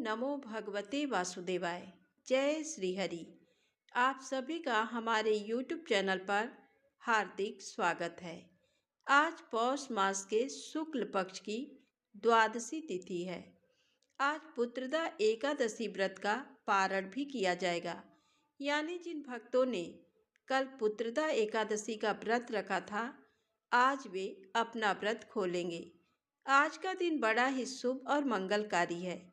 नमो भगवते वासुदेवाय। जय श्री हरि। आप सभी का हमारे YouTube चैनल पर हार्दिक स्वागत है। आज पौष मास के शुक्ल पक्ष की द्वादशी तिथि है। आज पुत्रदा एकादशी व्रत का पारण भी किया जाएगा। यानी जिन भक्तों ने कल पुत्रदा एकादशी का व्रत रखा था, आज वे अपना व्रत खोलेंगे। आज का दिन बड़ा ही शुभ और मंगलकारी है।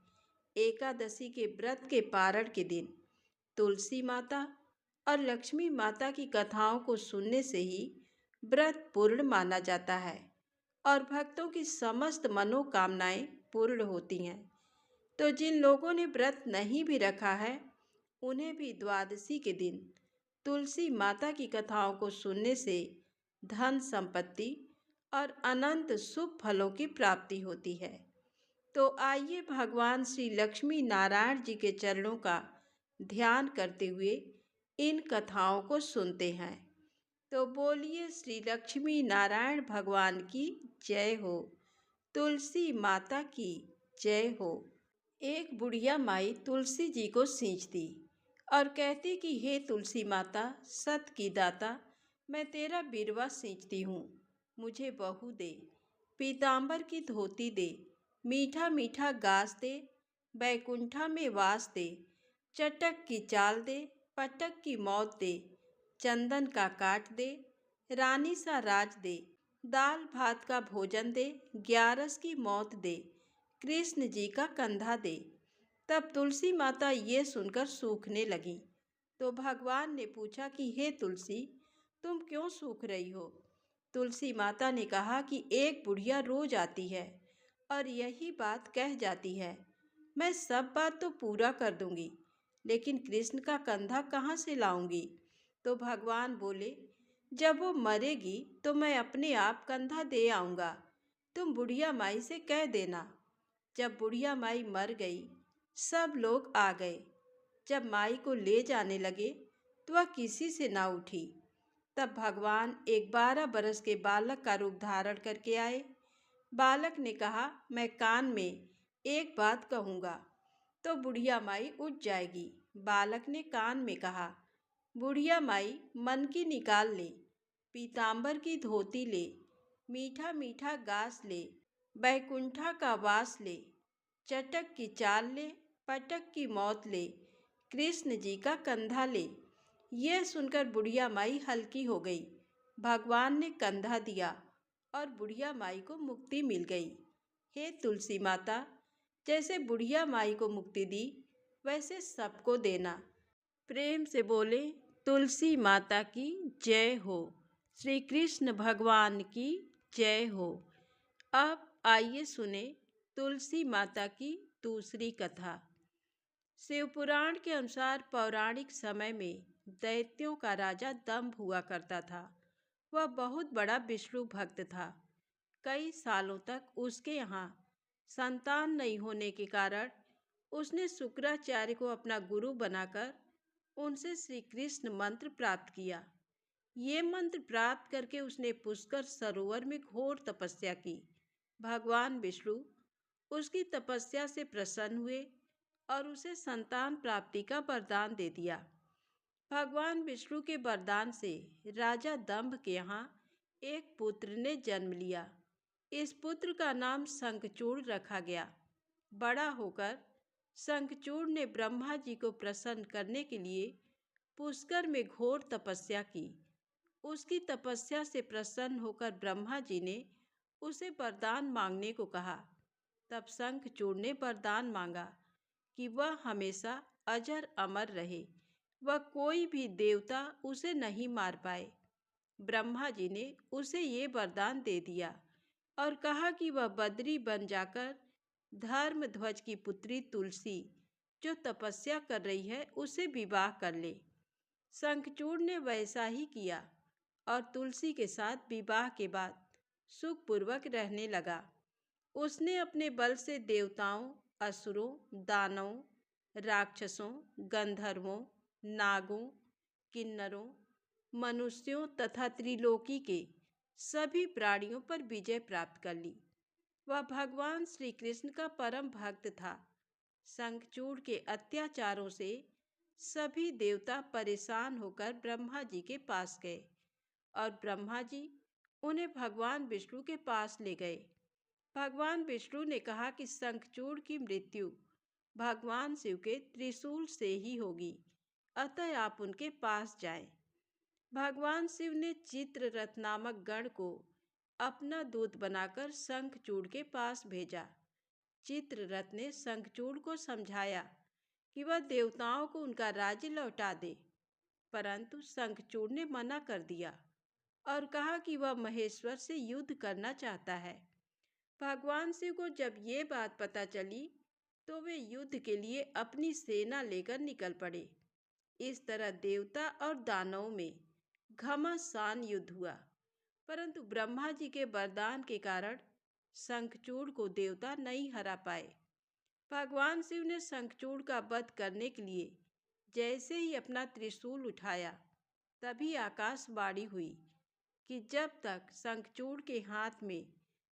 एकादशी के व्रत के पारण के दिन तुलसी माता और लक्ष्मी माता की कथाओं को सुनने से ही व्रत पूर्ण माना जाता है और भक्तों की समस्त मनोकामनाएं पूर्ण होती हैं। तो जिन लोगों ने व्रत नहीं भी रखा है, उन्हें भी द्वादशी के दिन तुलसी माता की कथाओं को सुनने से धन संपत्ति और अनंत शुभ फलों की प्राप्ति होती है। तो आइए भगवान श्री लक्ष्मी नारायण जी के चरणों का ध्यान करते हुए इन कथाओं को सुनते हैं। तो बोलिए श्री लक्ष्मी नारायण भगवान की जय हो, तुलसी माता की जय हो। एक बुढ़िया माई तुलसी जी को सींचती और कहती कि हे तुलसी माता, सत की दाता, मैं तेरा बिरवा सींचती हूँ, मुझे बहू दे, पीतांबर की धोती दे, मीठा मीठा गास दे, बैकुंठा में वास दे, चटक की चाल दे, पटक की मौत दे, चंदन का काट दे, रानी सा राज दे, दाल भात का भोजन दे, ग्यारस की मौत दे, कृष्ण जी का कंधा दे। तब तुलसी माता ये सुनकर सूखने लगी। तो भगवान ने पूछा कि हे तुलसी, तुम क्यों सूख रही हो? तुलसी माता ने कहा कि एक बुढ़िया रोज आती है और यही बात कह जाती है, मैं सब बात तो पूरा कर दूंगी, लेकिन कृष्ण का कंधा कहाँ से लाऊंगी? तो भगवान बोले, जब वो मरेगी तो मैं अपने आप कंधा दे आऊँगा, तुम बुढ़िया माई से कह देना। जब बुढ़िया माई मर गई, सब लोग आ गए। जब माई को ले जाने लगे तो वह किसी से ना उठी। तब भगवान एक 12 बरस के बालक का रूप धारण करके आए। बालक ने कहा, मैं कान में एक बात कहूँगा तो बुढ़िया माई उठ जाएगी। बालक ने कान में कहा, बुढ़िया माई मन की निकाल ले, पीतांबर की धोती ले, मीठा मीठा गास ले, बैकुंठा का वास ले, चटक की चाल ले, पटक की मौत ले, कृष्ण जी का कंधा ले। यह सुनकर बुढ़िया माई हल्की हो गई। भगवान ने कंधा दिया और बुढ़िया माई को मुक्ति मिल गई। हे तुलसी माता, जैसे बुढ़िया माई को मुक्ति दी, वैसे सबको देना। प्रेम से बोले तुलसी माता की जय हो, श्री कृष्ण भगवान की जय हो। अब आइए सुने तुलसी माता की दूसरी कथा। शिवपुराण के अनुसार पौराणिक समय में दैत्यों का राजा दंभ हुआ करता था। वह बहुत बड़ा विष्णु भक्त था। कई सालों तक उसके यहाँ संतान नहीं होने के कारण उसने शुक्राचार्य को अपना गुरु बनाकर उनसे श्री कृष्ण मंत्र प्राप्त किया। ये मंत्र प्राप्त करके उसने पुष्कर सरोवर में घोर तपस्या की। भगवान विष्णु उसकी तपस्या से प्रसन्न हुए और उसे संतान प्राप्ति का वरदान दे दिया। भगवान विष्णु के वरदान से राजा दंभ के यहाँ एक पुत्र ने जन्म लिया। इस पुत्र का नाम शंखचूड़ रखा गया। बड़ा होकर शंखचूड़ ने ब्रह्मा जी को प्रसन्न करने के लिए पुष्कर में घोर तपस्या की। उसकी तपस्या से प्रसन्न होकर ब्रह्मा जी ने उसे वरदान मांगने को कहा। तब शंखचूड़ ने वरदान मांगा कि वह हमेशा अजर अमर रहे, वह कोई भी देवता उसे नहीं मार पाए। ब्रह्मा जी ने उसे ये वरदान दे दिया और कहा कि वह बद्री बन जाकर धर्मध्वज की पुत्री तुलसी, जो तपस्या कर रही है, उसे विवाह कर ले। शंखचूड़ ने वैसा ही किया और तुलसी के साथ विवाह के बाद सुखपूर्वक रहने लगा। उसने अपने बल से देवताओं, असुरों, दानवों, राक्षसों, गंधर्वों, नागों, किन्नरों, मनुष्यों तथा त्रिलोकी के सभी प्राणियों पर विजय प्राप्त कर ली। वह भगवान श्री कृष्ण का परम भक्त था। शंखचूड़ के अत्याचारों से सभी देवता परेशान होकर ब्रह्मा जी के पास गए और ब्रह्मा जी उन्हें भगवान विष्णु के पास ले गए। भगवान विष्णु ने कहा कि शंखचूड़ की मृत्यु भगवान शिव के त्रिशूल से ही होगी, अतः आप उनके पास जाएं। भगवान शिव ने चित्ररथ नामक गण को अपना दूत बनाकर शंखचूड़ के पास भेजा। चित्ररथ ने शंखचूड़ को समझाया कि वह देवताओं को उनका राज्य लौटा दे, परंतु शंखचूड़ ने मना कर दिया और कहा कि वह महेश्वर से युद्ध करना चाहता है। भगवान शिव को जब ये बात पता चली तो वे युद्ध के लिए अपनी सेना लेकर निकल पड़े। इस तरह देवता और दानवों में घमासान युद्ध हुआ, परंतु ब्रह्मा जी के वरदान के कारण शंखचूड़ को देवता नहीं हरा पाए। भगवान शिव ने शंखचूड़ का वध करने के लिए जैसे ही अपना त्रिशूल उठाया, तभी आकाशवाणी हुई कि जब तक शंखचूड़ के हाथ में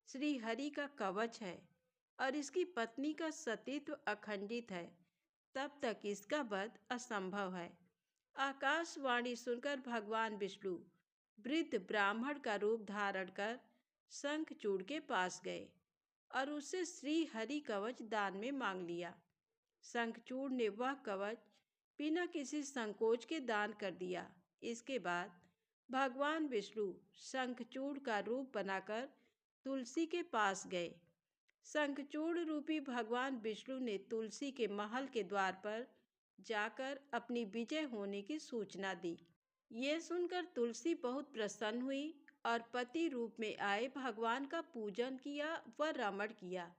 श्री हरि का कवच है और इसकी पत्नी का सतीत्व अखंडित है, तब तक इसका वध असंभव है। आकाशवाणी सुनकर भगवान विष्णु वृद्ध ब्राह्मण का रूप धारण कर शंखचूड़ के पास गए और उससे श्री हरि कवच दान में मांग लिया। शंखचूड़ ने वह कवच बिना किसी संकोच के दान कर दिया। इसके बाद भगवान विष्णु शंखचूड़ का रूप बनाकर तुलसी के पास गए। शंखचूड़ रूपी भगवान विष्णु ने तुलसी के महल के द्वार पर जाकर अपनी विजय होने की सूचना दी। ये सुनकर तुलसी बहुत प्रसन्न हुई और पति रूप में आए भगवान का पूजन किया व रमण किया।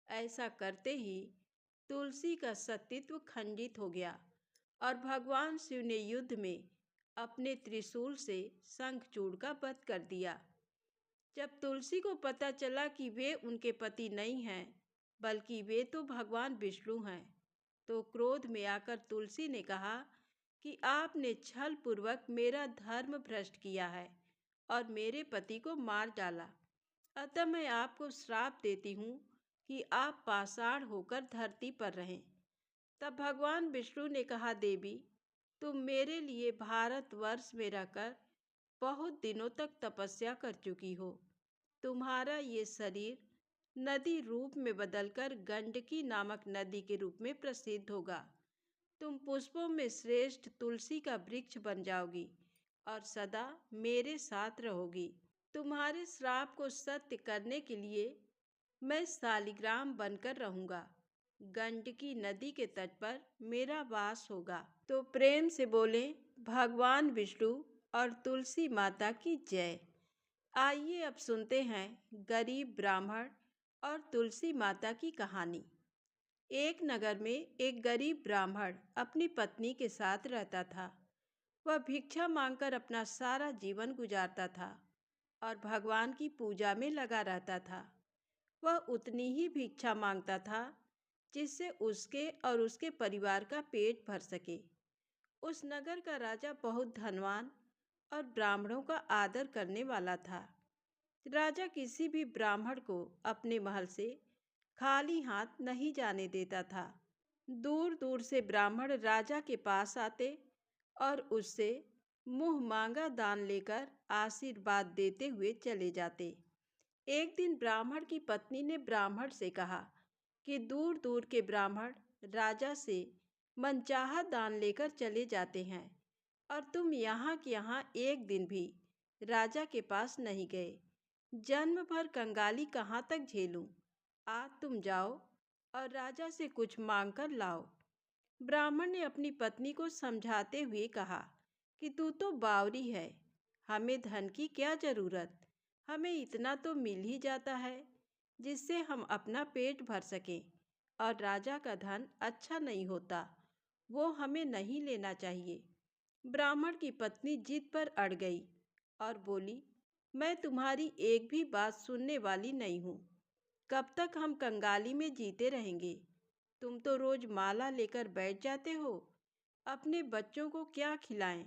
ऐसा करते ही तुलसी का सतीत्व खंडित हो गया और भगवान शिव ने युद्ध में अपने त्रिशूल से शंखचूड़ का वध कर दिया। जब तुलसी को पता चला कि वे उनके पति नहीं हैं, बल्कि वे तो भगवान विष्णु हैं, तो क्रोध में आकर तुलसी ने कहा कि आपने छल पूर्वक मेरा धर्म भ्रष्ट किया है और मेरे पति को मार डाला, अतः मैं आपको श्राप देती हूँ कि आप पाषाण होकर धरती पर रहें। तब भगवान विष्णु ने कहा, देवी, तुम मेरे लिए भारतवर्ष में रहकर बहुत दिनों तक तपस्या कर चुकी हो। तुम्हारा ये शरीर नदी रूप में बदलकर गंडकी नामक नदी के रूप में प्रसिद्ध होगा। तुम पुष्पों में श्रेष्ठ तुलसी का वृक्ष बन जाओगी और सदा मेरे साथ रहोगी। तुम्हारे श्राप को सत्य करने के लिए मैं शालिग्राम बनकर रहूंगा। गंडकी नदी के तट पर मेरा वास होगा। तो प्रेम से बोले भगवान विष्णु और तुलसी माता की जय। आइए अब सुनते हैं गरीब ब्राह्मण और तुलसी माता की कहानी। एक नगर में एक गरीब ब्राह्मण अपनी पत्नी के साथ रहता था। वह भिक्षा मांगकर अपना सारा जीवन गुजारता था और भगवान की पूजा में लगा रहता था। वह उतनी ही भिक्षा मांगता था जिससे उसके और उसके परिवार का पेट भर सके। उस नगर का राजा बहुत धनवान और ब्राह्मणों का आदर करने वाला था। राजा किसी भी ब्राह्मण को अपने महल से खाली हाथ नहीं जाने देता था। दूर दूर से ब्राह्मण राजा के पास आते और उससे मुंह मांगा दान लेकर आशीर्वाद देते हुए चले जाते। एक दिन ब्राह्मण की पत्नी ने ब्राह्मण से कहा कि दूर दूर के ब्राह्मण राजा से मनचाहा दान लेकर चले जाते हैं और तुम यहाँ के यहाँ एक दिन भी राजा के पास नहीं गए। जन्म भर कंगाली कहाँ तक झेलूं? आज तुम जाओ और राजा से कुछ मांग कर लाओ। ब्राह्मण ने अपनी पत्नी को समझाते हुए कहा कि तू तो बावरी है, हमें धन की क्या जरूरत, हमें इतना तो मिल ही जाता है जिससे हम अपना पेट भर सकें, और राजा का धन अच्छा नहीं होता, वो हमें नहीं लेना चाहिए। ब्राह्मण की पत्नी जिद पर अड़ गई और बोली, मैं तुम्हारी एक भी बात सुनने वाली नहीं हूँ। कब तक हम कंगाली में जीते रहेंगे? तुम तो रोज माला लेकर बैठ जाते हो। अपने बच्चों को क्या खिलाएं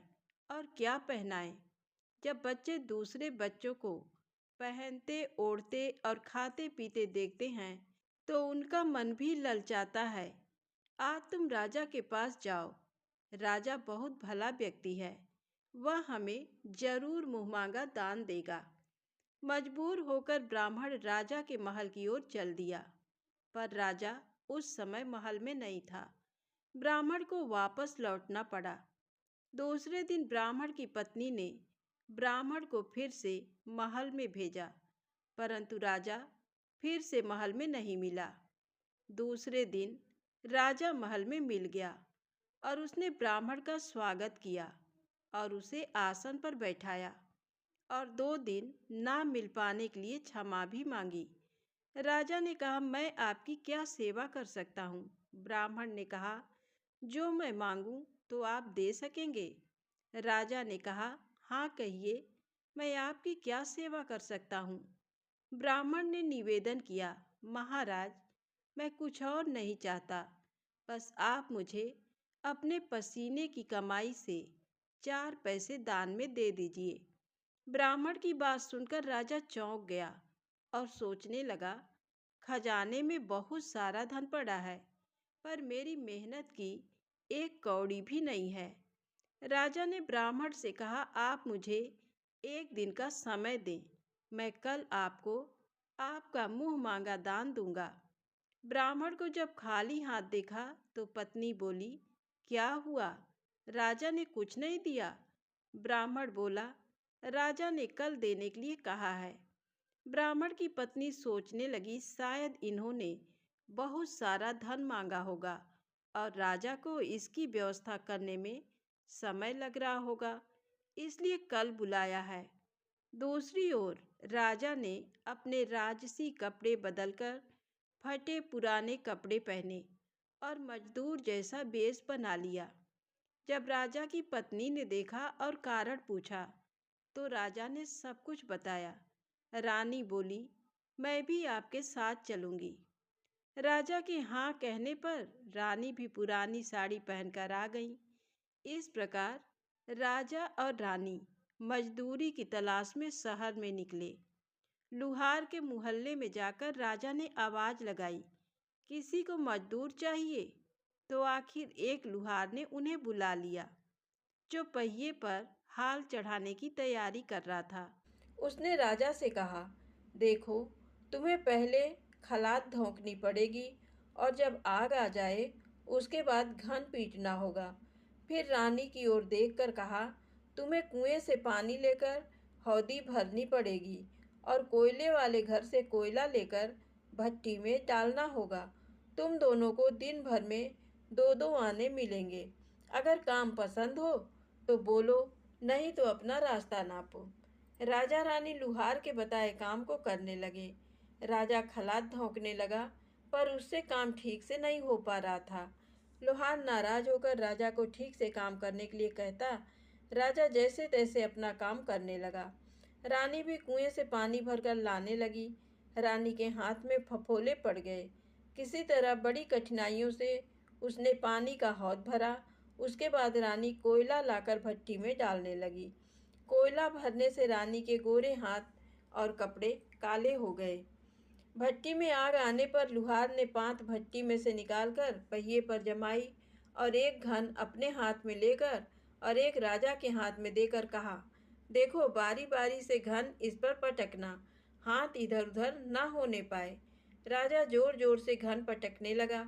और क्या पहनाएं? जब बच्चे दूसरे बच्चों को पहनते, ओढ़ते और खाते पीते देखते हैं तो उनका मन भी ललचाता है। आज तुम राजा के पास जाओ। राजा बहुत भला व्यक्ति है, वह हमें जरूर मुँहमांगा दान देगा। मजबूर होकर ब्राह्मण राजा के महल की ओर चल दिया, पर राजा उस समय महल में नहीं था। ब्राह्मण को वापस लौटना पड़ा। दूसरे दिन ब्राह्मण की पत्नी ने ब्राह्मण को फिर से महल में भेजा, परंतु राजा फिर से महल में नहीं मिला। दूसरे दिन राजा महल में मिल गया और उसने ब्राह्मण का स्वागत किया और उसे आसन पर बैठाया और 2 दिन ना मिल पाने के लिए क्षमा भी मांगी। राजा ने कहा, मैं आपकी क्या सेवा कर सकता हूँ? ब्राह्मण ने कहा, जो मैं मांगूं तो आप दे सकेंगे। राजा ने कहा, हाँ कहिए, मैं आपकी क्या सेवा कर सकता हूँ? ब्राह्मण ने निवेदन किया, महाराज, मैं कुछ और नहीं चाहता, बस आप मुझे अपने पसीने की कमाई से 4 पैसे दान में दे दीजिए। ब्राह्मण की बात सुनकर राजा चौंक गया और सोचने लगा, खजाने में बहुत सारा धन पड़ा है, पर मेरी मेहनत की 1 कौड़ी भी नहीं है। राजा ने ब्राह्मण से कहा, आप मुझे 1 दिन का समय दें, मैं कल आपको आपका मुंह मांगा दान दूंगा। ब्राह्मण को जब खाली हाथ देखा तो पत्नी बोली, क्या हुआ? राजा ने कुछ नहीं दिया? ब्राह्मण बोला, राजा ने कल देने के लिए कहा है। ब्राह्मण की पत्नी सोचने लगी, शायद इन्होंने बहुत सारा धन मांगा होगा और राजा को इसकी व्यवस्था करने में समय लग रहा होगा, इसलिए कल बुलाया है। दूसरी ओर राजा ने अपने राजसी कपड़े बदलकर फटे पुराने कपड़े पहने और मजदूर जैसा वेश बना लिया। जब राजा की पत्नी ने देखा और कारण पूछा तो राजा ने सब कुछ बताया। रानी बोली, मैं भी आपके साथ चलूंगी। राजा के हाँ कहने पर रानी भी पुरानी साड़ी पहनकर आ गई। इस प्रकार राजा और रानी मजदूरी की तलाश में शहर में निकले। लुहार के मोहल्ले में जाकर राजा ने आवाज लगाई, किसी को मजदूर चाहिए? तो आखिर एक लुहार ने उन्हें बुला लिया, जो पहिए पर हाल चढ़ाने की तैयारी कर रहा था। उसने राजा से कहा, देखो, तुम्हें पहले खलात धोंकनी पड़ेगी और जब आग आ जाए उसके बाद घन पीटना होगा। फिर रानी की ओर देखकर कहा, तुम्हें कुएं से पानी लेकर हौदी भरनी पड़ेगी और कोयले वाले घर से कोयला लेकर भट्टी में डालना होगा। तुम दोनों को दिन भर में 2-2 आने मिलेंगे। अगर काम पसंद हो तो बोलो, नहीं तो अपना रास्ता नापो। राजा रानी लुहार के बताए काम को करने लगे। राजा खलात धोंकने लगा, पर उससे काम ठीक से नहीं हो पा रहा था। लुहार नाराज होकर राजा को ठीक से काम करने के लिए कहता। राजा जैसे तैसे अपना काम करने लगा। रानी भी कुएं से पानी भरकर लाने लगी। रानी के हाथ में फफोले पड़ गए। किसी तरह बड़ी कठिनाइयों से उसने पानी का हौद भरा। उसके बाद रानी कोयला लाकर भट्टी में डालने लगी। कोयला भरने से रानी के गोरे हाथ और कपड़े काले हो गए। भट्टी में आग आने पर लुहार ने 5 भट्टी में से निकालकर पहिए पर जमाई और एक घन अपने हाथ में लेकर और एक राजा के हाथ में देकर कहा, देखो, बारी बारी से घन इस पर पटकना, हाथ इधर उधर ना होने पाए। राजा जोर जोर से घन पटकने लगा,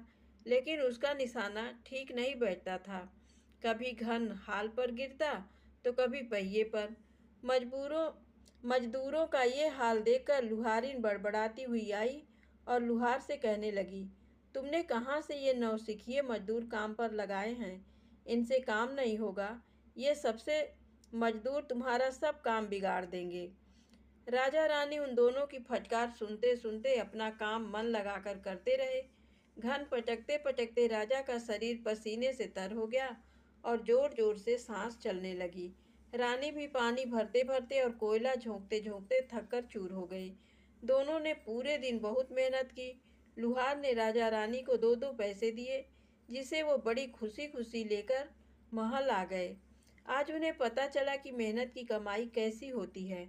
लेकिन उसका निशाना ठीक नहीं बैठता था। कभी घन हाल पर गिरता तो कभी पहिए पर। मजदूरों का ये हाल देखकर लुहारिन बड़बड़ाती हुई आई और लुहार से कहने लगी, तुमने कहाँ से ये नौसिखिए मजदूर काम पर लगाए हैं? इनसे काम नहीं होगा। ये सबसे मजदूर तुम्हारा सब काम बिगाड़ देंगे। राजा रानी उन दोनों की फटकार सुनते सुनते अपना काम मन लगाकर करते रहे। घन पटकते पटकते राजा का शरीर पसीने से तर हो गया और जोर जोर से सांस चलने लगी। रानी भी पानी भरते भरते और कोयला झोंकते झोंकते थक कर चूर हो गई। दोनों ने पूरे दिन बहुत मेहनत की। लुहार ने राजा रानी को 2-2 पैसे दिए, जिसे वो बड़ी खुशी खुशी लेकर महल आ गए। आज उन्हें पता चला कि मेहनत की कमाई कैसी होती है।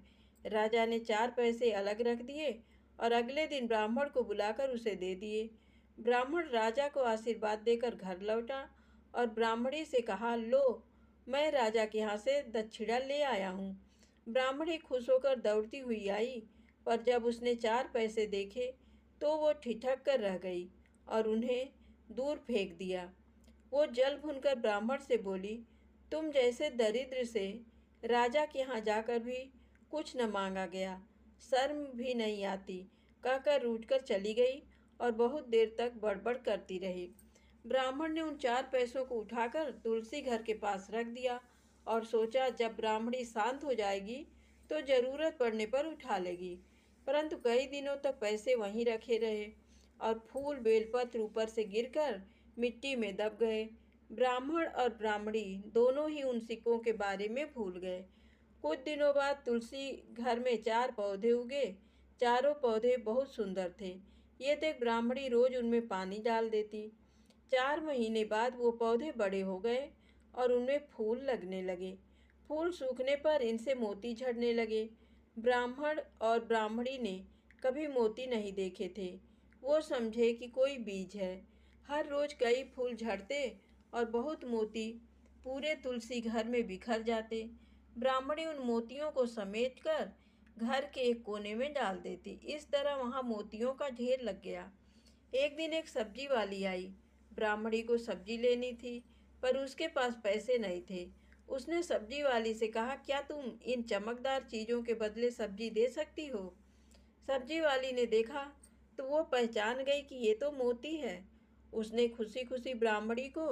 राजा ने 4 पैसे अलग रख दिए और अगले दिन ब्राह्मण को बुलाकर उसे दे दिए। ब्राह्मण राजा को आशीर्वाद देकर घर लौटा और ब्राह्मणी से कहा, लो, मैं राजा के यहाँ से दक्षिणा ले आया हूँ। ब्राह्मणी खुश होकर दौड़ती हुई आई, पर जब उसने 4 पैसे देखे तो वो ठिठक कर रह गई और उन्हें दूर फेंक दिया। वो जल भूनकर ब्राह्मण से बोली, तुम जैसे दरिद्र से राजा के यहाँ जाकर भी कुछ न मांगा गया, शर्म भी नहीं आती, कहकर रूठकर चली गई और बहुत देर तक बड़बड़ करती रही। ब्राह्मण ने उन 4 पैसों को उठाकर तुलसी घर के पास रख दिया और सोचा जब ब्राह्मणी शांत हो जाएगी तो जरूरत पड़ने पर उठा लेगी। परंतु कई दिनों तक पैसे वहीं रखे रहे और फूल बेलपत्र ऊपर से गिरकर मिट्टी में दब गए। ब्राह्मण और ब्राह्मणी दोनों ही उन सिक्कों के बारे में भूल गए। कुछ दिनों बाद तुलसी घर में 4 पौधे उगे। चारों पौधे बहुत सुंदर थे। ये देख ब्राह्मणी रोज उनमें पानी डाल देती। 4 महीने बाद वो पौधे बड़े हो गए और उनमें फूल लगने लगे। फूल सूखने पर इनसे मोती झड़ने लगे। ब्राह्मण और ब्राह्मणी ने कभी मोती नहीं देखे थे। वो समझे कि कोई बीज है। हर रोज कई फूल झड़ते और बहुत मोती पूरे तुलसी घर में बिखर जाते। ब्राह्मणी उन मोतियों को समेटकर घर के एक कोने में डाल देती। इस तरह वहां मोतियों का ढेर लग गया। एक दिन एक सब्जी वाली आई। ब्राह्मणी को सब्जी लेनी थी, पर उसके पास पैसे नहीं थे। उसने सब्जी वाली से कहा, क्या तुम इन चमकदार चीज़ों के बदले सब्जी दे सकती हो? सब्जी वाली ने देखा तो वो पहचान गई कि ये तो मोती है। उसने खुशी खुशी ब्राह्मणी को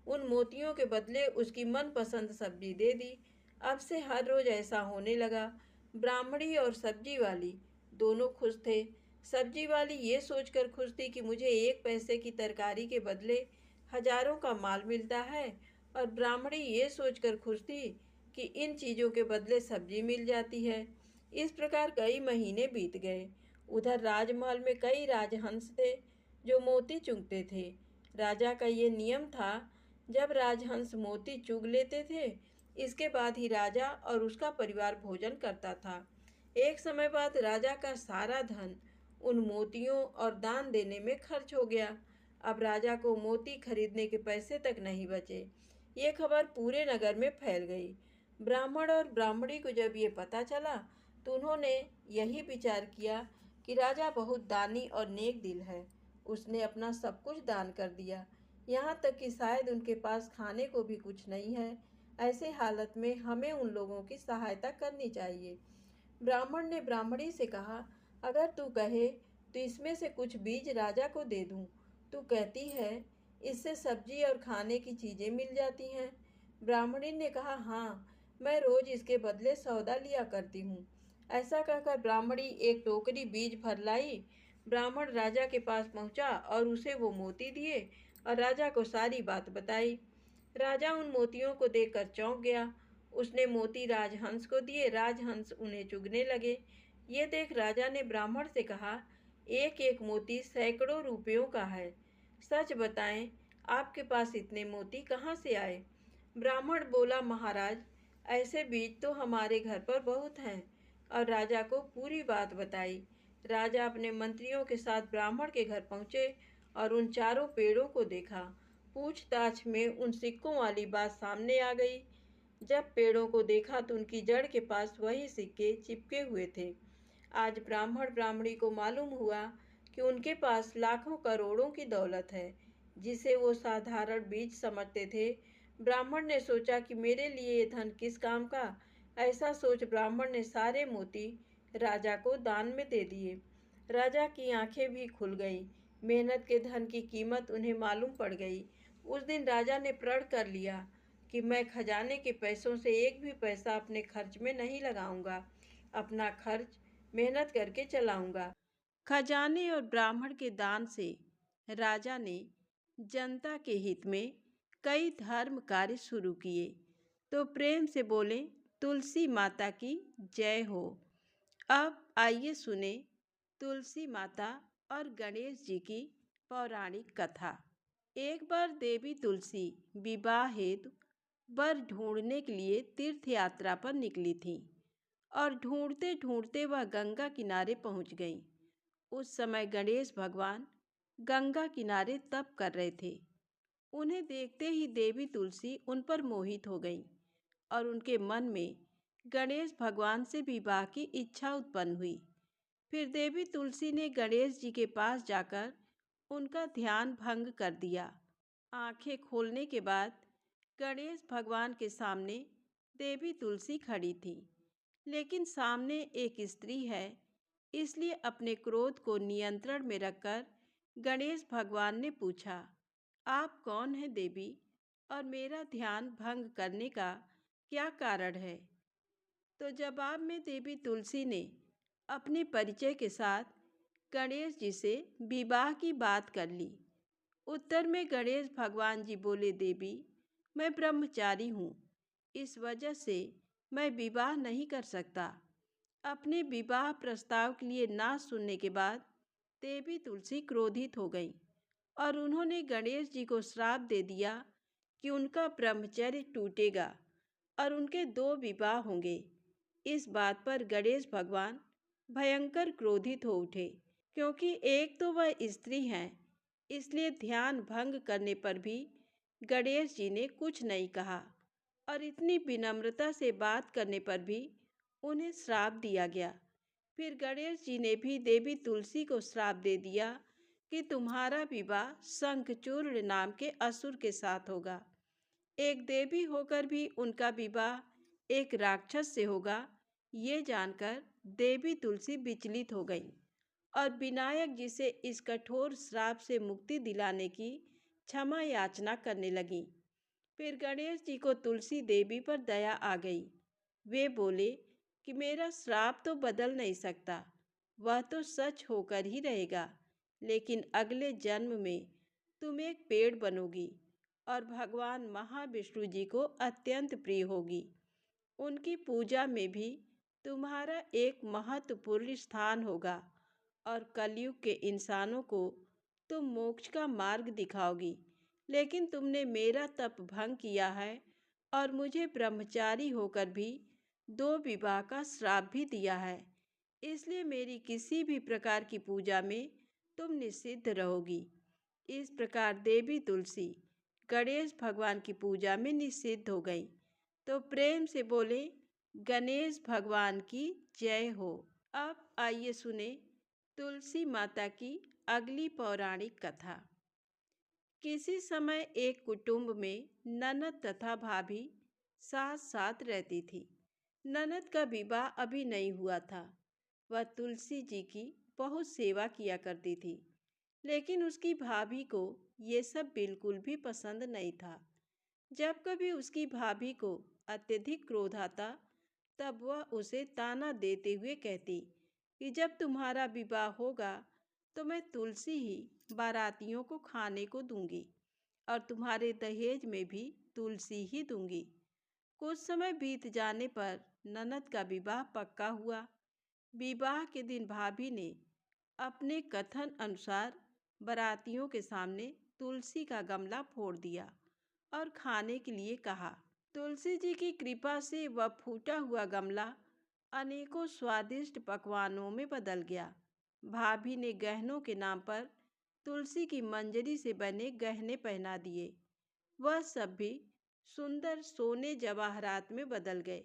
उन मोतियों के बदले उसकी मनपसंद सब्जी दे दी। अब से हर रोज ऐसा होने लगा। ब्राह्मणी और सब्जी वाली दोनों खुश थे। सब्जी वाली ये सोचकर खुश थी कि मुझे 1 पैसे की तरकारी के बदले हजारों का माल मिलता है, और ब्राह्मणी ये सोचकर खुश थी कि इन चीज़ों के बदले सब्जी मिल जाती है। इस प्रकार कई महीने बीत गए। उधर राजमहल में कई राजहंस थे जो मोती चुगते थे। राजा का ये नियम था, जब राजहंस मोती चुग लेते थे इसके बाद ही राजा और उसका परिवार भोजन करता था। एक समय बाद राजा का सारा धन उन मोतियों और दान देने में खर्च हो गया। अब राजा को मोती खरीदने के पैसे तक नहीं बचे। ये खबर पूरे नगर में फैल गई। ब्राह्मण और ब्राह्मणी को जब ये पता चला तो उन्होंने यही विचार किया कि राजा बहुत दानी और नेक दिल है। उसने अपना सब कुछ दान कर दिया, यहाँ तक कि शायद उनके पास खाने को भी कुछ नहीं है। ऐसे हालत में हमें उन लोगों की सहायता करनी चाहिए। ब्राह्मण ने ब्राह्मणी से कहा, अगर तू कहे तो इसमें से कुछ बीज राजा को दे दूं। तू कहती है इससे सब्जी और खाने की चीज़ें मिल जाती हैं। ब्राह्मणी ने कहा, हाँ, मैं रोज इसके बदले सौदा लिया करती हूँ। ऐसा कहकर ब्राह्मणी एक टोकरी बीज भर लाई। ब्राह्मण राजा के पास पहुंचा और उसे वो मोती दिए और राजा को सारी बात बताई। राजा उन मोतियों को देखकर चौंक गया। उसने मोती राजहंस को दिए। राजहंस उन्हें चुगने लगे। ये देख राजा ने ब्राह्मण से कहा, एक एक मोती सैकड़ों रुपयों का है। सच बताएं, आपके पास इतने मोती कहाँ से आए? ब्राह्मण बोला, महाराज, ऐसे बीज तो हमारे घर पर बहुत हैं। और राजा को पूरी बात बताई। राजा अपने मंत्रियों के साथ ब्राह्मण के घर पहुंचे और उन चारों पेड़ों को देखा। पूछताछ में उन सिक्कों वाली बात सामने आ गई। जब पेड़ों को देखा तो उनकी जड़ के पास वही सिक्के चिपके हुए थे। आज ब्राह्मण ब्राह्मणी को मालूम हुआ कि उनके पास लाखों करोड़ों की दौलत है, जिसे वो साधारण बीज समझते थे। ब्राह्मण ने सोचा कि मेरे लिए ये धन किस काम का। ऐसा सोच ब्राह्मण ने सारे मोती राजा को दान में दे दिए। राजा की आंखें भी खुल गईं। मेहनत के धन की कीमत उन्हें मालूम पड़ गई। उस दिन राजा ने प्रण कर लिया कि मैं खजाने के पैसों से एक भी पैसा अपने खर्च में नहीं लगाऊंगा। अपना खर्च मेहनत करके चलाऊंगा। खजाने और ब्राह्मण के दान से राजा ने जनता के हित में कई धर्म कार्य शुरू किए। तो प्रेम से बोले, तुलसी माता की जय हो। अब आइए सुने तुलसी माता और गणेश जी की पौराणिक कथा। एक बार देवी तुलसी विवाह हेतु वर ढूंढने के लिए तीर्थ यात्रा पर निकली थीं और ढूंढते ढूंढते वह गंगा किनारे पहुंच गईं। उस समय गणेश भगवान गंगा किनारे तप कर रहे थे। उन्हें देखते ही देवी तुलसी उन पर मोहित हो गईं और उनके मन में गणेश भगवान से विवाह की इच्छा उत्पन्न हुई। फिर देवी तुलसी ने गणेश जी के पास जाकर उनका ध्यान भंग कर दिया। आंखें खोलने के बाद गणेश भगवान के सामने देवी तुलसी खड़ी थी, लेकिन सामने एक स्त्री है, इसलिए अपने क्रोध को नियंत्रण में रखकर गणेश भगवान ने पूछा, आप कौन हैं देवी, और मेरा ध्यान भंग करने का क्या कारण है? तो जवाब में देवी तुलसी ने अपने परिचय के साथ गणेश जी से विवाह की बात कर ली। उत्तर में गणेश भगवान जी बोले, देवी, मैं ब्रह्मचारी हूँ, इस वजह से मैं विवाह नहीं कर सकता। अपने विवाह प्रस्ताव के लिए ना सुनने के बाद देवी तुलसी क्रोधित हो गई और उन्होंने गणेश जी को श्राप दे दिया कि उनका ब्रह्मचर्य टूटेगा और उनके 2 विवाह होंगे। इस बात पर गणेश भगवान भयंकर क्रोधित हो उठे, क्योंकि एक तो वह स्त्री हैं, इसलिए ध्यान भंग करने पर भी गणेश जी ने कुछ नहीं कहा और इतनी विनम्रता से बात करने पर भी उन्हें श्राप दिया गया। फिर गणेश जी ने भी देवी तुलसी को श्राप दे दिया कि तुम्हारा विवाह शंखचूर्ण नाम के असुर के साथ होगा। एक देवी होकर भी उनका विवाह एक राक्षस से होगा, ये जानकर देवी तुलसी विचलित हो गईं और विनायक जी से इस कठोर श्राप से मुक्ति दिलाने की क्षमा याचना करने लगीं। फिर गणेश जी को तुलसी देवी पर दया आ गई। वे बोले कि मेरा श्राप तो बदल नहीं सकता, वह तो सच होकर ही रहेगा, लेकिन अगले जन्म में तुम एक पेड़ बनोगी और भगवान महाविष्णु जी को अत्यंत प्रिय होगी। उनकी पूजा में भी तुम्हारा एक महत्वपूर्ण स्थान होगा और कलयुग के इंसानों को तुम मोक्ष का मार्ग दिखाओगी। लेकिन तुमने मेरा तप भंग किया है और मुझे ब्रह्मचारी होकर भी 2 विवाह का श्राप भी दिया है, इसलिए मेरी किसी भी प्रकार की पूजा में तुम निषिद्ध रहोगी। इस प्रकार देवी तुलसी गणेश भगवान की पूजा में निषिद्ध हो गई। तो प्रेम से बोले, गणेश भगवान की जय हो। अब आइए सुने तुलसी माता की अगली पौराणिक कथा। किसी समय एक कुटुंब में ननद तथा भाभी साथ साथ रहती थी। ननद का विवाह अभी नहीं हुआ था। वह तुलसी जी की बहुत सेवा किया करती थी, लेकिन उसकी भाभी को ये सब बिल्कुल भी पसंद नहीं था। जब कभी उसकी भाभी को अत्यधिक क्रोध आता, तब वह उसे ताना देते हुए कहती कि जब तुम्हारा विवाह होगा तो मैं तुलसी ही बारातियों को खाने को दूंगी और तुम्हारे दहेज में भी तुलसी ही दूंगी। कुछ समय बीत जाने पर ननद का विवाह पक्का हुआ। विवाह के दिन भाभी ने अपने कथन अनुसार बारातियों के सामने तुलसी का गमला फोड़ दिया और खाने के लिए कहा। तुलसी जी की कृपा से वह फूटा हुआ गमला अनेकों स्वादिष्ट पकवानों में बदल गया। भाभी ने गहनों के नाम पर तुलसी की मंजरी से बने गहने पहना दिए। वह सब भी सुंदर सोने जवाहरात में बदल गए।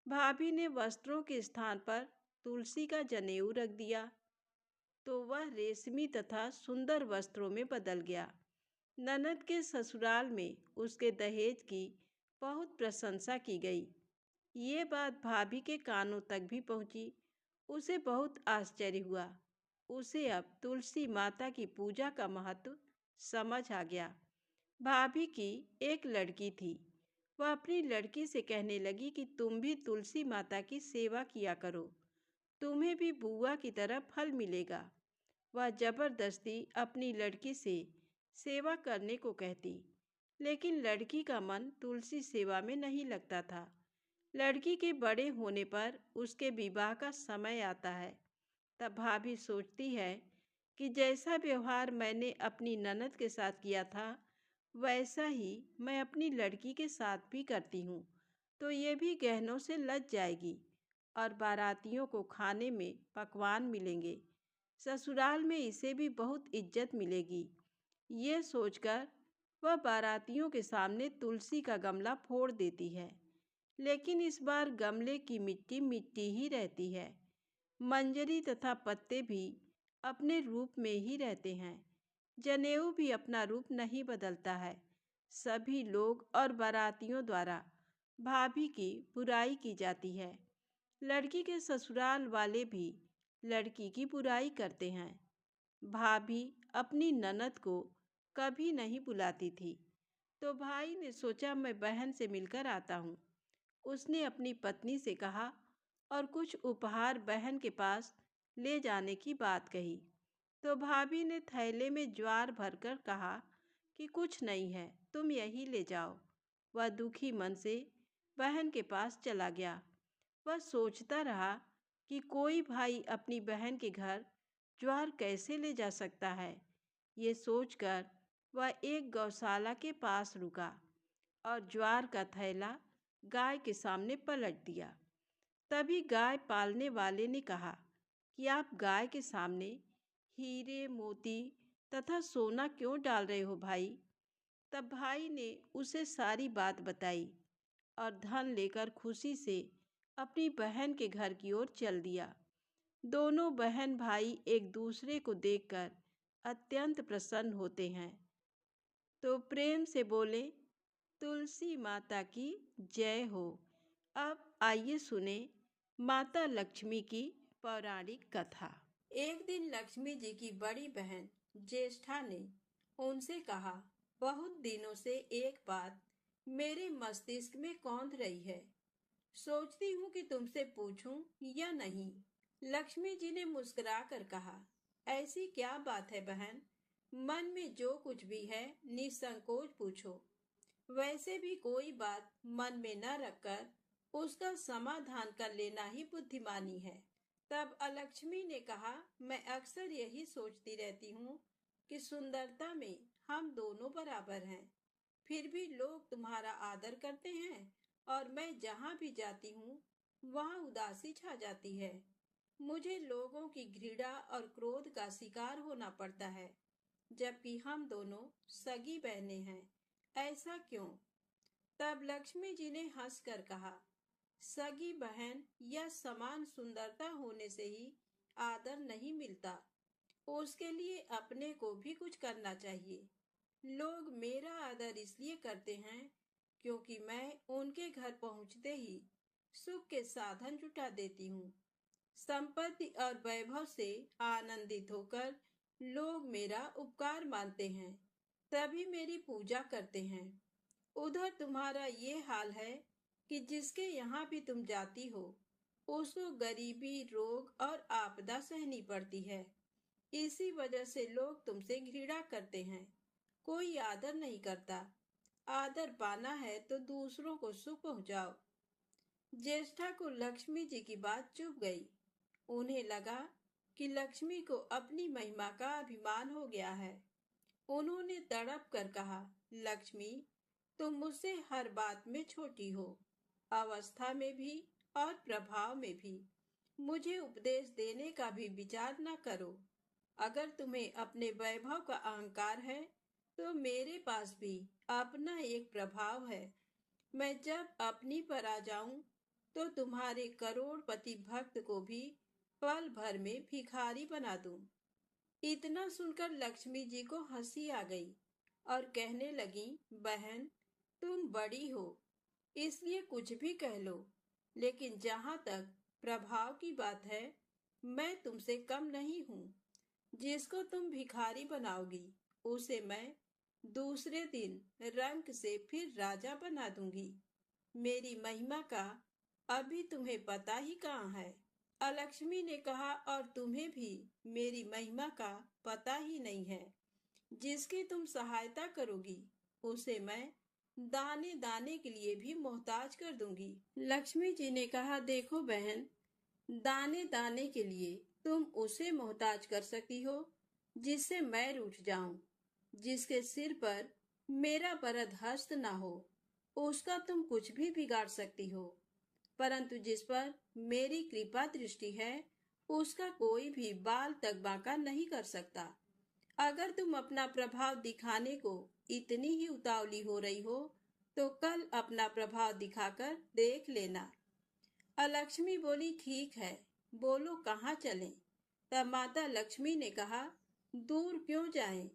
भाभी ने वस्त्रों के स्थान पर तुलसी का जनेऊ रख दिया, तो वह रेशमी तथा सुंदर वस्त्रों में बदल गया। ननद के ससुराल में उसके दहेज की बहुत प्रशंसा की गई। ये बात भाभी के कानों तक भी पहुंची। उसे बहुत आश्चर्य हुआ। उसे अब तुलसी माता की पूजा का महत्व समझ आ गया। भाभी की एक लड़की थी। वह अपनी लड़की से कहने लगी कि तुम भी तुलसी माता की सेवा किया करो, तुम्हें भी बुआ की तरह फल मिलेगा। वह जबरदस्ती अपनी लड़की से सेवा करने को कहती, लेकिन लड़की का मन तुलसी सेवा में नहीं लगता था। लड़की के बड़े होने पर उसके विवाह का समय आता है, तब भाभी सोचती है कि जैसा व्यवहार मैंने अपनी ननद के साथ किया था, वैसा ही मैं अपनी लड़की के साथ भी करती हूँ, तो ये भी गहनों से लज जाएगी और बारातियों को खाने में पकवान मिलेंगे। ससुराल में इसे भी बहुत इज्जत मिलेगी। ये सोचकर वह बारातियों के सामने तुलसी का गमला फोड़ देती है, लेकिन इस बार गमले की मिट्टी मिट्टी ही रहती है। मंजरी तथा पत्ते भी अपने रूप में ही रहते हैं। जनेऊ भी अपना रूप नहीं बदलता है। सभी लोग और बारातियों द्वारा भाभी की बुराई की जाती है। लड़की के ससुराल वाले भी लड़की की बुराई करते हैं। भाभी अपनी ननद को कभी नहीं बुलाती थी, तो भाई ने सोचा मैं बहन से मिलकर आता हूँ। उसने अपनी पत्नी से कहा और कुछ उपहार बहन के पास ले जाने की बात कही। तो भाभी ने थैले में ज्वार भरकर कहा कि कुछ नहीं है, तुम यही ले जाओ। वह दुखी मन से बहन के पास चला गया। वह सोचता रहा कि कोई भाई अपनी बहन के घर ज्वार कैसे ले जा सकता है। ये सोचकर वह एक गौशाला के पास रुका और ज्वार का थैला गाय के सामने पलट दिया। तभी गाय पालने वाले ने कहा कि आप गाय के सामने हीरे मोती तथा सोना क्यों डाल रहे हो भाई। तब भाई ने उसे सारी बात बताई और धन लेकर खुशी से अपनी बहन के घर की ओर चल दिया। दोनों बहन भाई एक दूसरे को देखकर अत्यंत प्रसन्न होते हैं, तो प्रेम से बोले, तुलसी माता की जय हो। अब आइए सुने माता लक्ष्मी की पौराणिक कथा। एक दिन लक्ष्मी जी की बड़ी बहन ज्येष्ठा ने उनसे कहा, बहुत दिनों से एक बात मेरे मस्तिष्क में कौंध रही है, सोचती हूँ कि तुमसे पूछूं या नहीं। लक्ष्मी जी ने मुस्कुराकर कहा, ऐसी क्या बात है बहन, मन में जो कुछ भी है निसंकोच पूछो। वैसे भी कोई बात मन में न रखकर उसका समाधान कर लेना ही बुद्धिमानी है। तब अलक्ष्मी ने कहा, मैं अक्सर यही सोचती रहती हूँ कि सुंदरता में हम दोनों बराबर हैं, फिर भी लोग तुम्हारा आदर करते हैं और मैं जहाँ भी जाती हूँ वहाँ उदासी छा जाती है। मुझे लोगों की घृणा और क्रोध का शिकार होना पड़ता है, जबकि हम दोनों सगी बहनें हैं। ऐसा क्यों? तब लक्ष्मी जी ने हंसकर कहा, सगी बहन या समान सुंदरता होने से ही आदर नहीं मिलता, उसके लिए अपने को भी कुछ करना चाहिए। लोग मेरा आदर इसलिए करते हैं क्योंकि मैं उनके घर पहुंचते ही सुख के साधन जुटा देती हूँ। संपत्ति और वैभव से आनंदित होकर लोग मेरा उपकार मानते हैं, तभी मेरी पूजा करते हैं। उधर तुम्हारा ये हाल है कि जिसके यहाँ भी तुम जाती हो उसको गरीबी, रोग और आपदा सहनी पड़ती है। इसी वजह से लोग तुमसे घृणा करते हैं, कोई आदर नहीं करता। आदर पाना है तो दूसरों को सुख पहुंचाओ। ज्येष्ठा को लक्ष्मी जी की बात चुभ गई। उन्हें लगा कि लक्ष्मी को अपनी महिमा का अभिमान हो गया है। उन्होंने तड़प कर कहा, लक्ष्मी, तुम मुझसे हर बात में छोटी हो, अवस्था में भी और प्रभाव में भी। मुझे उपदेश देने का भी विचार न करो। अगर तुम्हें अपने वैभव का अहंकार है तो मेरे पास भी अपना एक प्रभाव है। मैं जब अपनी पर आ जाऊं तो तुम्हारे करोड़पति भक्त को भी पल भर में भिखारी बना दूं। इतना सुनकर लक्ष्मी जी को हंसी आ गई और कहने लगी, बहन, तुम बड़ी हो इसलिए कुछ भी कह लो, लेकिन जहां तक प्रभाव की बात है मैं तुमसे कम नहीं हूँ। जिसको तुम भिखारी बनाओगी उसे मैं दूसरे दिन रंक से फिर राजा बना दूंगी। मेरी महिमा का अभी तुम्हें पता ही कहाँ है। अलक्ष्मी ने कहा, और तुम्हें भी मेरी महिमा का पता ही नहीं है। जिसकी तुम सहायता करोगी उसे मैं दाने दाने के लिए भी मोहताज कर दूंगी। लक्ष्मी जी ने कहा, देखो बहन, दाने दाने के लिए तुम उसे मोहताज कर सकती हो जिससे मैं रूठ जाऊं, जिसके सिर पर मेरा वरद हस्त ना हो, उसका तुम कुछ भी बिगाड़ सकती हो। परंतु जिस पर मेरी कृपा दृष्टि है उसका कोई भी बाल तक बांका नहीं कर सकता। अगर तुम अपना प्रभाव दिखाने को इतनी ही उतावली हो रही हो तो कल अपना प्रभाव दिखाकर देख लेना। अलक्ष्मी बोली, ठीक है, बोलो कहाँ चलें? तब माता लक्ष्मी ने कहा, दूर क्यों जाएं?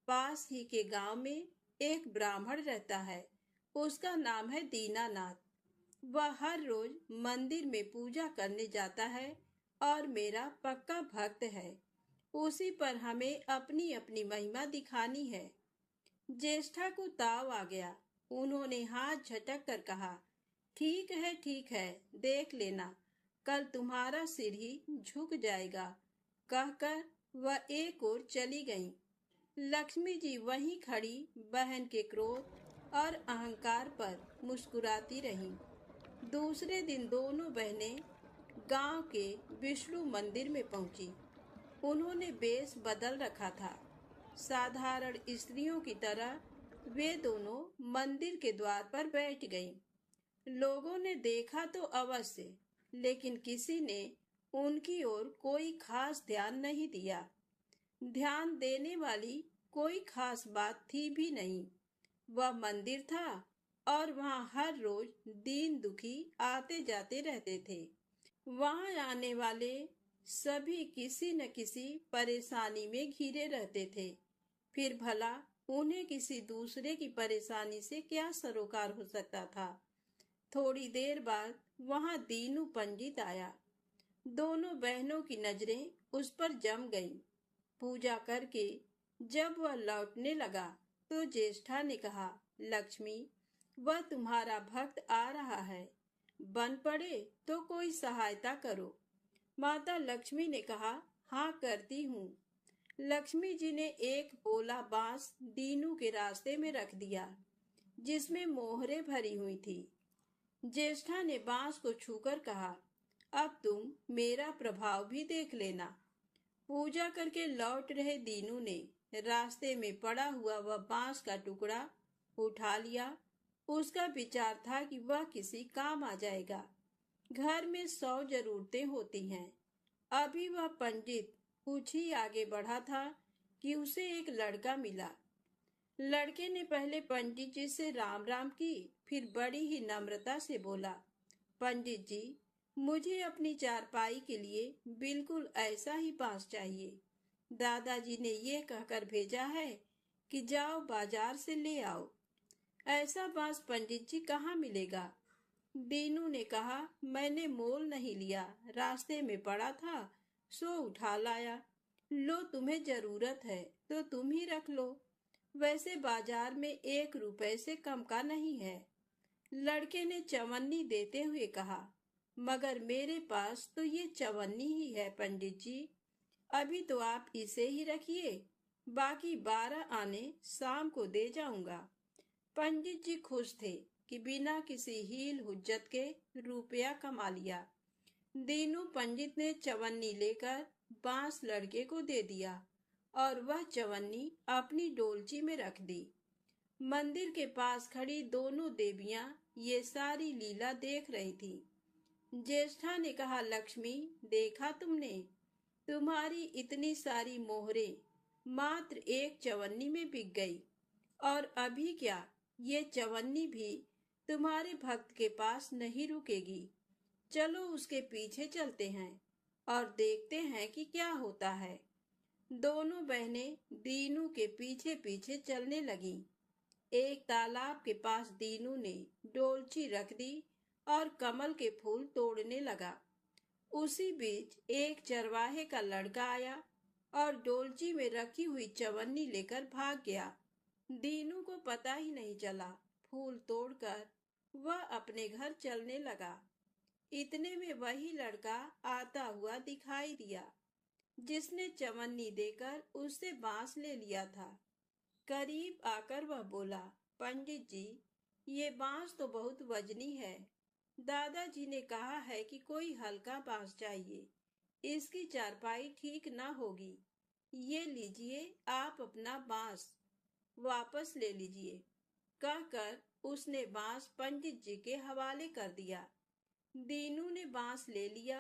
पास ही के गांव में एक ब्राह्मण रहता है, उसका नाम है दीनानाथ। वह हर रोज मंदिर में पूजा करने जाता है और मेरा पक्का भक्त है। उसी पर हमें अपनी अपनी महिमा दिखानी है। ज्येष्ठा को ताव आ गया। उन्होंने हाथ झटक कर कहा, ठीक है, देख लेना, कल तुम्हारा सिर ही झुक जाएगा। कहकर वह एक ओर चली गईं। लक्ष्मी जी वहीं खड़ी बहन के क्रोध और अहंकार पर मुस्कुराती रहीं। दूसरे दिन दोनों बहनें गांव के विष्णु मंदिर में पहुंची। उन्होंने वेश बदल रखा था। साधारण स्त्रियों की तरह वे दोनों मंदिर के द्वार पर बैठ गईं। लोगों ने देखा तो अवश्य, लेकिन किसी ने उनकी ओर कोई खास ध्यान नहीं दिया। ध्यान देने वाली कोई खास बात थी भी नहीं। वह मंदिर था और वहां हर रोज दीन दुखी आते जाते रहते थे। वहां आने वाले सभी किसी न किसी परेशानी में घिरे रहते थे। फिर भला उन्हें किसी दूसरे की परेशानी से क्या सरोकार हो सकता था। थोड़ी देर बाद वहां दीनू पंडित आया। दोनों बहनों की नजरें उस पर जम गईं। पूजा करके जब वह लौटने लगा तो ज्येष्ठा ने कहा, लक्ष्मी, वह तुम्हारा भक्त आ रहा है, बन पड़े तो कोई सहायता करो। माता लक्ष्मी ने कहा, हाँ करती हूँ। लक्ष्मी जी ने एक पोला बांस दीनू के रास्ते में रख दिया, जिसमें मोहरे भरी हुई थी। ज्येष्ठा ने बांस को छूकर कहा, अब तुम मेरा प्रभाव भी देख लेना। पूजा करके लौट रहे दीनू ने रास्ते में पड़ा हुआ वह बांस का टुकड़ा उठा लिया। उसका विचार था कि वह किसी काम आ जाएगा। घर में 100 जरूरतें होती हैं। अभी वह पंडित कुछ ही आगे बढ़ा था कि उसे एक लड़का मिला। लड़के ने पहले पंडित जी से राम राम की, फिर बड़ी ही नम्रता से बोला, पंडित जी, मुझे अपनी चारपाई के लिए बिल्कुल ऐसा ही बांस चाहिए। दादाजी ने ये कहकर भेजा है कि जाओ बाजार से ले आओ। ऐसा बांस पंडित जी कहाँ मिलेगा? दीनू ने कहा, मैंने मोल नहीं लिया, रास्ते में पड़ा था सो उठा लाया। लो, तुम्हें जरूरत है तो तुम ही रख लो। वैसे बाजार में 1 रुपए से कम का नहीं है। लड़के ने चवन्नी देते हुए कहा, मगर मेरे पास तो ये चवन्नी ही है पंडित जी। अभी तो आप इसे ही रखिए, बाकी 12 आने शाम को दे जाऊंगा। पंडित जी खुश थे कि बिना किसी हील हुज्जत के रुपया कमा लिया। दीनू पंडित ने चवन्नी लेकर बांस लड़के को दे दिया और वह चवन्नी अपनी डोलची में रख दी। मंदिर के पास खड़ी दोनों देवियां ये सारी लीला देख रही थी। ज्येष्ठा ने कहा, लक्ष्मी, देखा तुमने, तुम्हारी इतनी सारी मोहरे मात्र एक चवन्नी में बिक गई। और अभी क्या, ये चवन्नी भी तुम्हारे भक्त के पास नहीं रुकेगी। चलो उसके पीछे चलते हैं और देखते हैं कि क्या होता है। दोनों बहनें दीनू के पीछे पीछे चलने लगीं। एक तालाब के पास दीनू ने डोलची रख दी और कमल के फूल तोड़ने लगा। उसी बीच एक चरवाहे का लड़का आया और डोलची में रखी हुई चवन्नी लेकर भाग गया। दीनू को पता ही नहीं चला। फूल तोड़कर वह अपने घर चलने लगा। इतने में वही लड़का आता हुआ दिखाई दिया जिसने चवन्नी देकर उससे बांस ले लिया था। करीब आकर वह बोला, पंडित जी, ये बांस तो बहुत वजनी है। दादाजी ने कहा है कि कोई हल्का बांस चाहिए, इसकी चारपाई ठीक ना होगी। ये लीजिए, आप अपना बांस वापस ले लीजिए। कहकर उसने बांस पंडित जी के हवाले कर दिया। दीनू ने बांस ले लिया,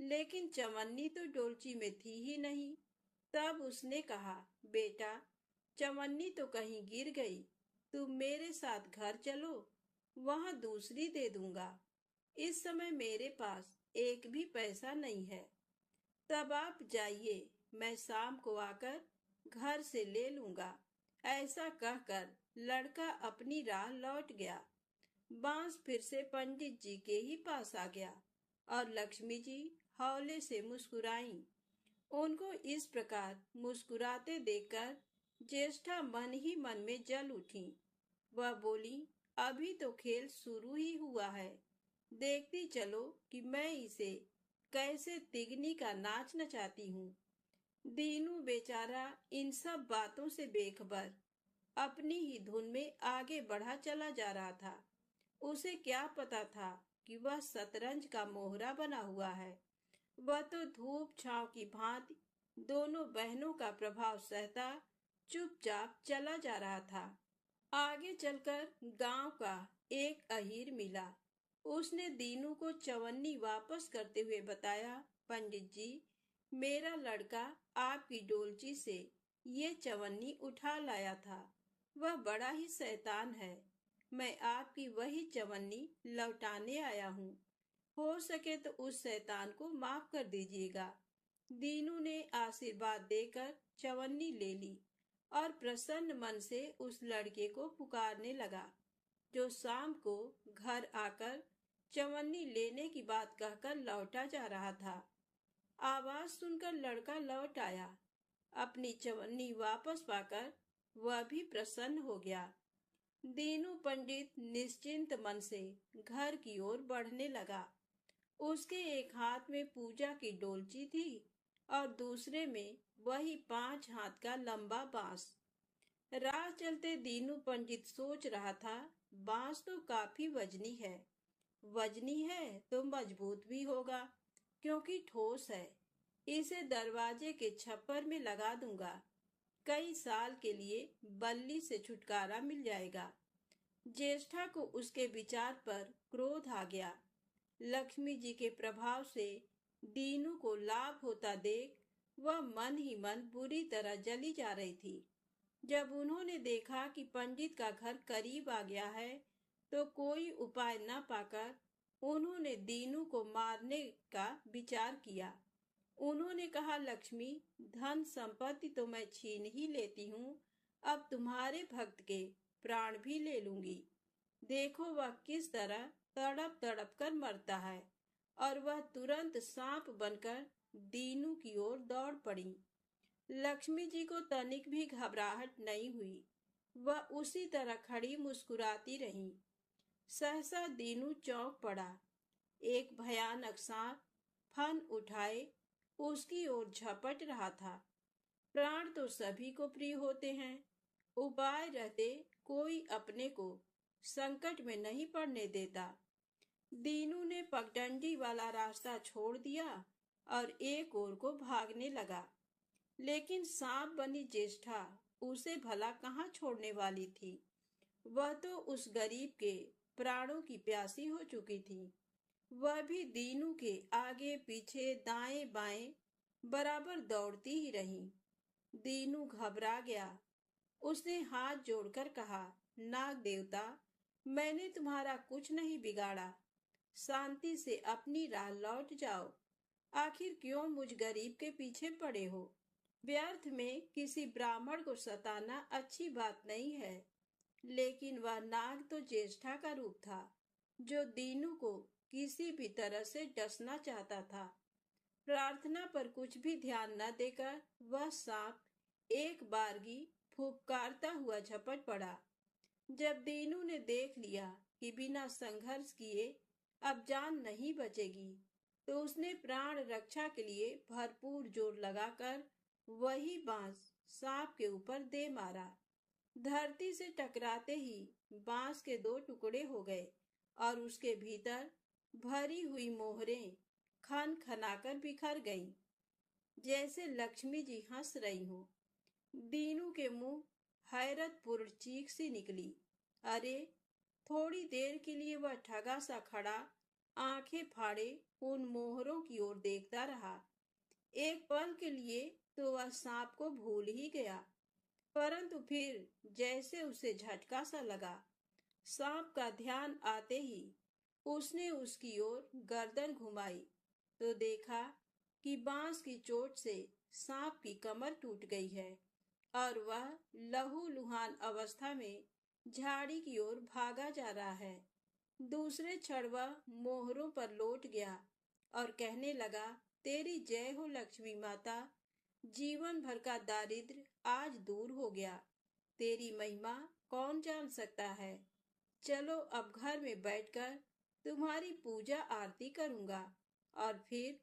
लेकिन चवन्नी तो डोलची में थी ही नहीं। तब उसने कहा, बेटा, चवन्नी तो कहीं गिर गई। तुम मेरे साथ घर चलो, वहां दूसरी दे दूंगा। इस समय मेरे पास एक भी पैसा नहीं है। तब आप जाइए, मैं शाम को आकर घर से ले लूंगा। ऐसा कहकर लड़का अपनी राह लौट गया। बांस फिर से पंडित जी के ही पास आ गया और लक्ष्मी जी हौले से मुस्कुराईं। उनको इस प्रकार मुस्कुराते देखकर ज्येष्ठा मन ही मन में जल उठी। वह बोली, अभी तो खेल शुरू ही हुआ है। देखती चलो कि मैं इसे कैसे तिगनी का नाच नचाती हूँ। दीनू बेचारा इन सब बातों से बेखबर अपनी ही धुन में आगे बढ़ा चला जा रहा था। उसे क्या पता था कि वह शतरंज का मोहरा बना हुआ है। वह तो धूप छांव की भांति दोनों बहनों का प्रभाव सहता चुपचाप चला जा रहा था। आगे चलकर गांव का एक अहीर मिला। उसने दीनू को चवन्नी वापस करते हुए बताया, पंडित जी, मेरा लड़का आपकी डोलची से ये चवन्नी उठा लाया था। वह बड़ा ही शैतान है। मैं आपकी वही चवन्नी लौटाने आया हूँ। हो सके तो उस शैतान को माफ कर दीजिएगा। दीनू ने आशीर्वाद देकर चवन्नी ले ली और प्रसन्न मन से उस लड़के को पुकारने लगा, जो शाम को घर आकर चवन्नी लेने की बात कहकर लौटा जा रहा था। आवाज सुनकर लड़का लौट आया। अपनी चवन्नी वापस पाकर वह भी प्रसन्न हो गया। दीनू पंडित निश्चिंत मन से घर की ओर बढ़ने लगा। उसके एक हाथ में पूजा की डोलची थी और दूसरे में वही 5 हाथ का लंबा बांस। राह चलते दीनू पंडित सोच रहा था, बांस तो काफी वजनी है। वजनी है तो मजबूत भी होगा, क्योंकि ठोस है। इसे दरवाजे के छप्पर में लगा दूंगा। कई साल के लिए बल्ली से छुटकारा मिल जाएगा। ज्येष्ठा को उसके विचार पर क्रोध आ गया। लक्ष्मी जी के प्रभाव से दीनू को लाभ होता देख वह मन ही मन बुरी तरह जली जा रही थी। जब उन्होंने देखा कि पंडित का घर करीब आ गया है, तो कोई उपाय न पाकर उन्होंने दीनू को मारने का विचार किया। उन्होंने कहा, लक्ष्मी, धन संपत्ति तो मैं छीन ही लेती हूँ, अब तुम्हारे भक्त के प्राण भी ले लूंगी। देखो वह किस तरह तड़प तड़प कर मरता है। और वह तुरंत सांप बनकर दीनू की ओर दौड़ पड़ी। लक्ष्मी जी को तनिक भी घबराहट नहीं हुई। वह उसी तरह खड़ी मुस्कुराती रही। सहसा दीनू चौंक पड़ा। एक भयानक सांप फन उठाए उसकी ओर झपट रहा था। प्राण तो सभी को प्रिय होते हैं। उपाय रहते कोई अपने को संकट में नहीं पड़ने देता। दीनू ने पगडंडी वाला रास्ता छोड़ दिया और एक ओर को भागने लगा। लेकिन सांप बनी ज्येष्ठा उसे भला कहाँ छोड़ने वाली थी। वह तो उस गरीब के प्राणों की प्यासी हो चुकी थी। वह भी दीनू के आगे पीछे दाएं बाएं बराबर दौड़ती ही रही। दीनू घबरा गया। उसने हाथ जोड़कर कहा, नाग देवता, मैंने तुम्हारा कुछ नहीं बिगाड़ा। शांति से अपनी राह लौट जाओ। आखिर क्यों मुझ गरीब के पीछे पड़े हो। व्यर्थ में किसी ब्राह्मण को सताना अच्छी बात नहीं है। लेकिन वह नाग तो ज्येष्ठा का रूप था, जो दीनू को किसी भी तरह से डसना चाहता था। प्रार्थना पर कुछ भी ध्यान न देकर वह सांप एक बारगी फुफकारता हुआ झपट पड़ा। जब दीनू ने देख लिया कि बिना संघर्ष किए अब जान नहीं बचेगी, तो उसने प्राण रक्षा के लिए भरपूर जोर लगाकर वही बांस सांप के ऊपर दे मारा। धरती से टकराते ही बांस के 2 टुकड़े हो गए और उसके भीतर भरी हुई मोहरें खन खनाकर बिखर गईं, जैसे लक्ष्मी जी हंस रही हो। दीनू के मुंह हैरतपूर्ण चीख सी निकली। अरे, थोड़ी देर के लिए वह ठगा सा खड़ा आंखें फाड़े उन मोहरों की ओर देखता रहा। एक पल के लिए तो वह सांप को भूल ही गया, परंतु फिर जैसे उसे झटका सा लगा। सांप का ध्यान आते ही उसने उसकी ओर गर्दन घुमाई तो देखा कि बांस की चोट से सांप की कमर टूट गई है और वह लहूलुहान अवस्था में झाड़ी की ओर भागा जा रहा है। दूसरे क्षण वह मोहरों पर लौट गया और कहने लगा, तेरी जय हो लक्ष्मी माता। जीवन भर का दारिद्र्य आज दूर हो गया। तेरी महिमा कौन जान सकता है। चलो अब घर में बैठकर तुम्हारी पूजा आरती करूंगा। और फिर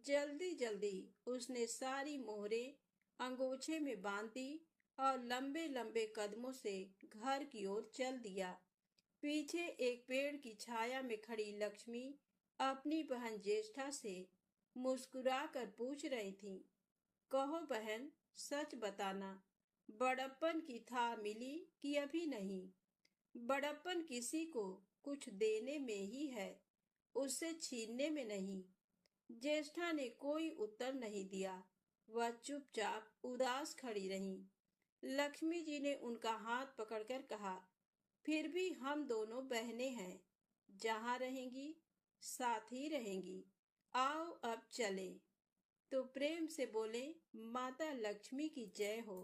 जल्दी जल्दी उसने सारी मोहरें अंगोछे में बांध दी और लंबे लंबे कदमों से घर की ओर चल दिया। पीछे एक पेड़ की छाया में खड़ी लक्ष्मी अपनी बहन ज्येष्ठा से मुस्कुरा कर पूछ रही थी, कहो बहन, सच बताना, बड़प्पन की था मिली कि अभी नहीं। बड़प्पन किसी को कुछ देने में ही है, उससे छीनने में नहीं। ज्येष्ठा ने कोई उत्तर नहीं दिया। वह चुपचाप उदास खड़ी रही। लक्ष्मी जी ने उनका हाथ पकड़कर कहा, फिर भी हम दोनों बहनें हैं, जहां रहेंगी साथ ही रहेंगी। आओ अब चले। तो प्रेम से बोले, माता लक्ष्मी की जय हो।